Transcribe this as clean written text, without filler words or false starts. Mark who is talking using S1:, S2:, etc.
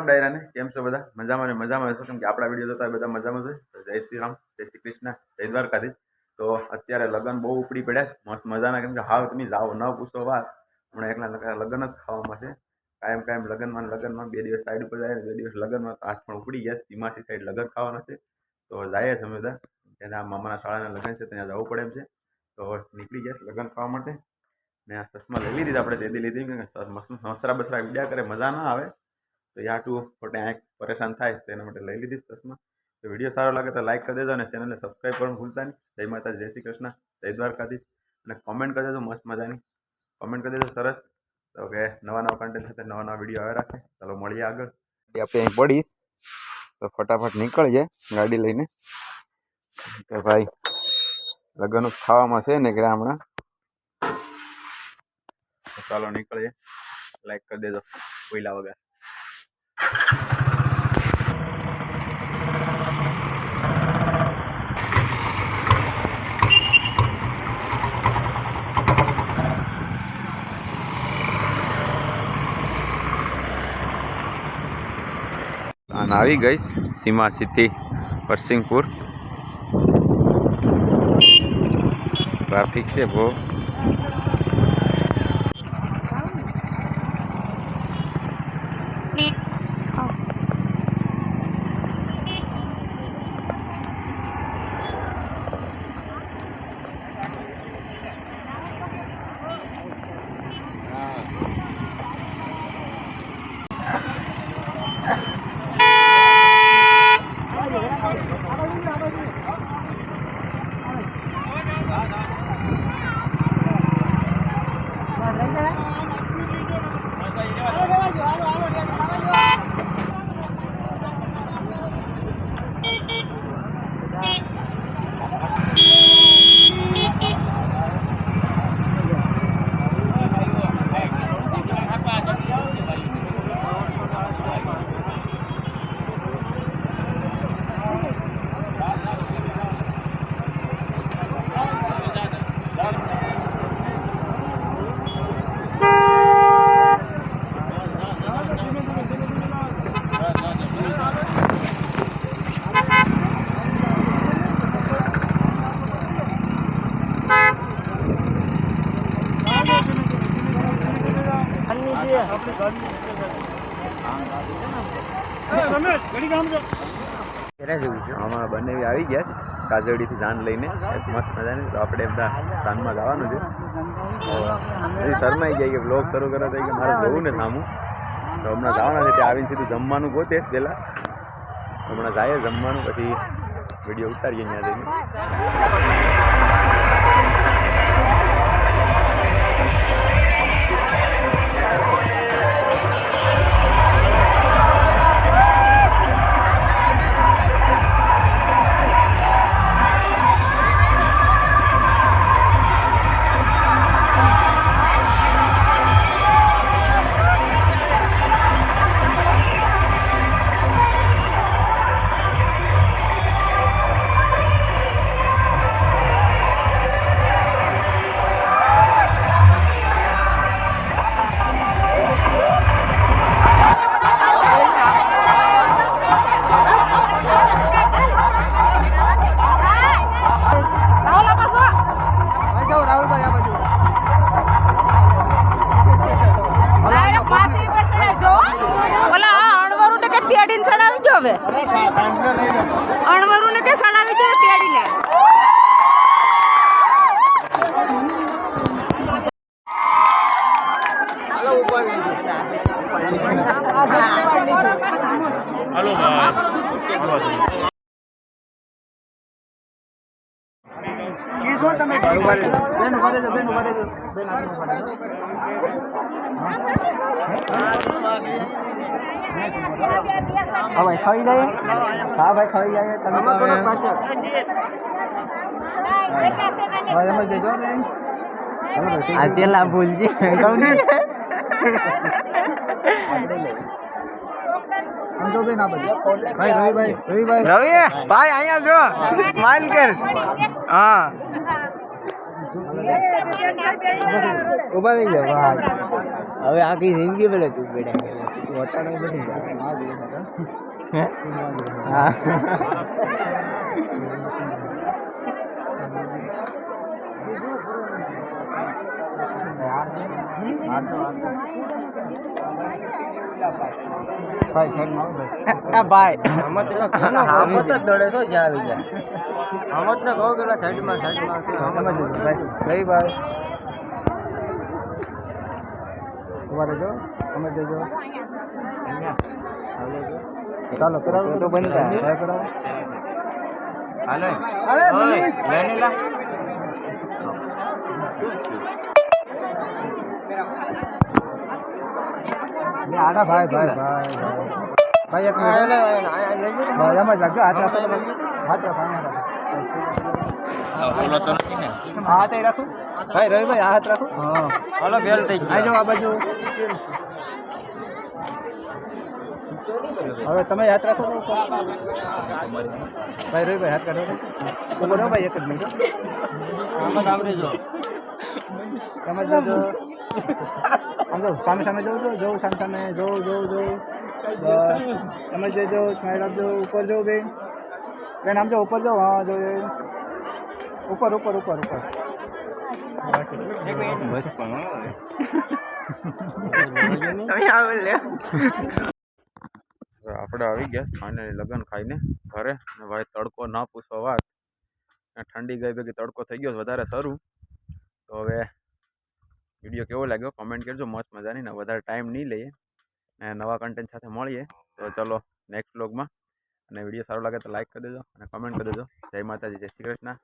S1: ડાયરાને કેમ છો બધા? મજામાં ને મજામાં હશો, કેમ કે આપણા વિડીયો જોતા બધા મજામાં છે. જય શ્રી રામ, જય શ્રી કૃષ્ણ, જય દ્વારકાધીશ. તો અત્યારે લગ્ન બહુ ઉપડી પડ્યા, મસ્ત મજાના. કેમ કે હાવ તમે જાઓ ન પૂછો વાત, હમણાં એકલા લગ્ન જ ખાવામાં છે. કાયમ લગ્નમાં 2 દિવસ સાઈડ ઉપર જાય, 2 દિવસ લગ્નમાં આજ પણ ઉપડી ગયા. સીમાસી સાઈડ લગ્ન ખાવાના છે, તો જાય છે અમે બધા. એના મામાના શાળાના લગ્ન છે, ત્યાં જવું પડે એમ છે. તો નીકળી ગયા લગ્ન ખાવા માટે. ને આ ચશ્મા લઈ લીધી આપણે, તેદી લીધી મસરા બસરા વિડ્યા કરે, મજા ના આવે. તો યાટું ખોટે આંખ પરેશાન થાય, તો એના માટે લઈ લીધી ચશ્મા. તો વિડીયો સારો લાગે તો લાઈક કરી દેજો અને ચેનલને સબસ્ક્રાઈબ કરવાનું ભૂલતા નહીં. જય માતાજી, જય શ્રી કૃષ્ણ, જય દ્વારકાધીશ. અને કોમેન્ટ કરી દેજો મસ્ત મજાની, કોમેન્ટ કરી દેજો સરસ. તો કે નવા કન્ટેન્ટ સાથે નવા વિડીયો આવે રાખે. ચાલો મળીએ આગળ. આપણે અહીં પડીશ તો ફટાફટ નીકળીએ ગાડી લઈને, કે ભાઈ લગ્ન ખાવામાં છે ને કે હમણાં. ચાલો નીકળીએ, લાઈક કરી દેજો કોઈલા વગર. અને આવી ગઈશ સીમાસીથી પરસિંગપુર. ટ્રાફિક છે બહુ. આમાં બંને આવી ગયા છે કાજોડીથી જાન લઈને, મસ્ત મજાની. તો આપણે બધા જાનમાં જવાનું છે. તો શરમાઈ ગયા કે બ્લોગ શરૂ કરો તો કે મારે જવું ને સામું. તો હમણાં જવાના છે, ત્યાં આવીને સીધું જમવાનું ગોતે પહેલાં. હમણાં જાય જમવાનું, પછી વિડીયો ઉતારીએ ત્યાં જઈને.
S2: અણવરું ને કે સડાવી દે તેડીને.
S3: હાલો ભાઈ
S4: કીસો તમે બેન ઉભા રહેજો બેન હા ભાઈ ખાઈ જાય. હા ભાઈ ખાઈ જાય. તમે થોડોક પાસે એમ જ જજો ને.
S5: આ છેલ્લા ભૂલજી કહું ને
S4: સમજો બેન આ બધું. ભાઈ રવિભાઈ
S5: રવિ ભાઈ અહીંયા જો સ્માઈલ કર. હા ઉભા થઈ જાવ ભાઈ. હવે આખી જિંદગી પેલે તું બેઠા વટાણા બધી
S4: હા ભાઈ આમત જ દોડે છો જ્યાં આવી જાય આમત ને કહો પેલા સાઈડમાં ભાઈ ઉભા રહેજો અમે જજો ચાલો કરાવો તો બંધ કરાવો હાલો આડા ભાઈ ભાઈ ભાઈ ભાઈ એક મિનિટ એમ જ લાગજો હાથ રાખો હાથ રાખો
S3: બોલો તો નથી ને
S4: હાથ અહીં રાખો ભાઈ રવિભાઈ હાથ રાખો હા
S3: હાલો બેલ થઈ ગઈ
S4: આવી જાઓ આ બાજુ હવે તમે હાથ રાખો ને ઉપર. ભાઈ રવિભાઈ હાથ કાઢો ને. ઉપર રહો ભાઈ એક જ મિનિટ
S3: આમાં સાંભળે જો
S4: તમે જોજો આમ જો સામે સામે જોજો જોઉં સામે સામે જોઉં જોઉં જોઉં બસ તમે જોજો સ્માઈલ આપજો ઉપર જો બેન બેન આમ જો ઉપર જો હા જો ઉપર ઉપર ઉપર ઉપર
S1: આપણે આવી ગયા ફાઇનલી લગ્ન ખાઈને ઘરે અને ભાઈ તડકો ના પૂછો વાત ઠંડી ગઈ ભેગી તડકો થઈ ગયો વધારે સારું તો હવે વિડીયો કેવો લાગ્યો કમેન્ટ કરજો મસ્ત મજાની ને વધારે ટાઈમ નહીં લઈએ ને નવા કન્ટેન્ટ સાથે મળીએ તો ચલો નેક્સ્ટ વ્લોગમાં અને વિડીયો સારો લાગે તો લાઈક કરી દેજો અને કમેન્ટ કરી દેજો જય માતાજી જય શ્રી કૃષ્ણ